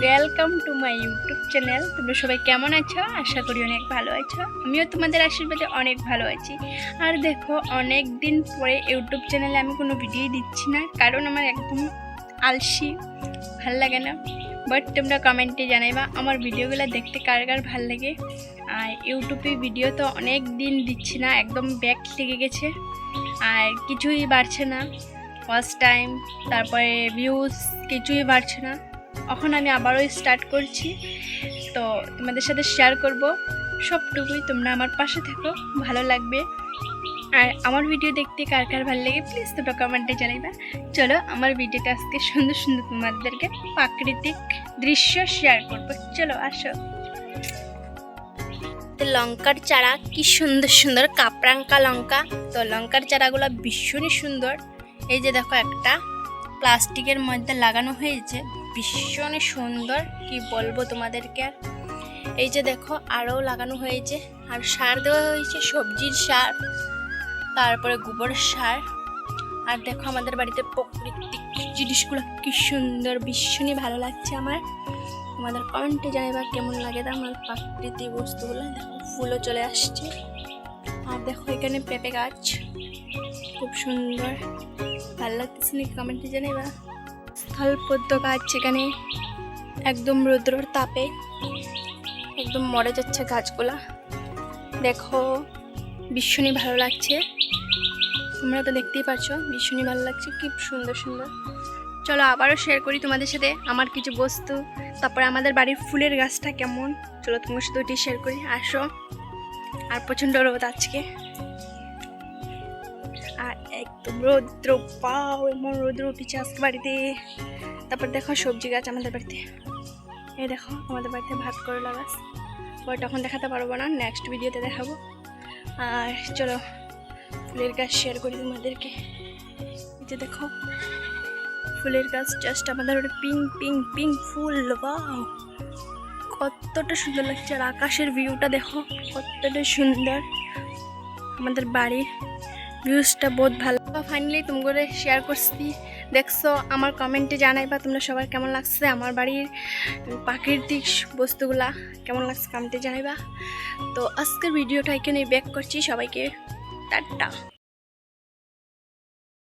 Welcome to my YouTube channel. তোমরা সবাই কেমন আছো? আশা করি অনেক ভালো আছো। আমিও তোমাদের আশীর্বাদে অনেক ভালো আছি। আর দেখো, অনেক দিন পরে ইউটিউব চ্যানেলে আমি কোনো ভিডিও দিচ্ছি না, কারণ আমার একদম আলসি, ভাল লাগে না। বাট তোমরা কমেন্টে জানাইবা আমার ভিডিওগুলো দেখতে কার কার ভাল লাগে। আর ইউটিউবে ভিডিও তো অনেক দিন দিচ্ছি না, একদম ব্যাক লেগে গেছে, আর কিছুই বাড়ছে না। ফার্স্ট টাইম, তারপরে ভিউজ কিছুই বাড়ছে না। এখন আমি আবারও স্টার্ট করছি, তো তোমাদের সাথে শেয়ার করব সবটুকুই। তোমরা আমার পাশে থেকো, ভালো লাগবে। আর আমার ভিডিও দেখতে কার কার ভালো লাগে প্লিজ তোমরা কমেন্টে জানাইবা। চলো, আমার ভিডিওটা আজকে সুন্দর সুন্দর তোমাদেরকে প্রাকৃতিক দৃশ্য শেয়ার করবো। চলো আসো। লঙ্কার চারা কি সুন্দর সুন্দর কাপড়াঙ্কা লঙ্কা। তো লঙ্কার চারাগুলো ভীষণই সুন্দর। এই যে দেখো, একটা প্লাস্টিকের মধ্যে লাগানো হয়েছে, ভীষণই সুন্দর, কি বলবো তোমাদেরকে। আর এই যে দেখো, আরও লাগানো হয়েছে, আর সার দেওয়া হয়েছে, সবজির সার, তারপরে গোবর সার। আর দেখো আমাদের বাড়িতে প্রাকৃতিক জিনিসগুলো কি সুন্দর, ভীষণই ভালো লাগছে আমার। তোমাদের কমেন্টে জানাইবা কেমন লাগে আমার প্রাকৃতিক বস্তুগুলো। দেখো ফুলও চলে আসছে। আর দেখো এখানে পেঁপে গাছ, খুব সুন্দর, ভালো লাগতেছে নাকি কমেন্টে জানাইবা। স্থলপদ্ম গাছ, এখানে একদম রৌদ্রর তাপে একদম মরে যাচ্ছে গাছগুলা। দেখো ভীষণই ভালো লাগছে, তোমরা তো দেখতেই পারছো, ভীষণই ভালো লাগছে, কি সুন্দর সুন্দর। চলো আবারও শেয়ার করি তোমাদের সাথে আমার কিছু বস্তু, তারপরে আমাদের বাড়ির ফুলের গাছটা কেমন। চলো তোমার সাথে ওইটি শেয়ার করি, আসো। আর প্রচণ্ড রোদ আজকে, আর একদম রৌদ্র, পাও এমন রৌদ্র উঠেছে আজকে বাড়িতে। তারপর দেখো সবজি গাছ আমাদের বাড়িতে, এই দেখো আমাদের বাড়িতে ভাত করলা গাছ, বাট এখন দেখাতে পারবো না, নেক্সট ভিডিওতে দেখাবো। আর চলো ফুলের গাছ শেয়ার করি তোমাদেরকে। এই যে দেখো ফুলের গাছ, জাস্ট আমাদের ওটা পিঙ্ক পিঙ্ক পিঙ্ক ফুল, ওয়াও কতটা সুন্দর লাগছে। আর আকাশের ভিউটা দেখো কতটা সুন্দর, আমাদের বাড়ির ভিউজটা বহুত ভালো। ফাইনালি তোমাকে শেয়ার করছি, দেখছো আমার কমেন্টে জানাইবা তোমরা সবার কেমন লাগছে, আমার বাড়ির প্রাকৃতিক বস্তুগুলা কেমন লাগছে কমেন্টে জানাইবা। তো আজকের ভিডিওটা এখানে ব্যাক করছি, সবাইকে টাটা।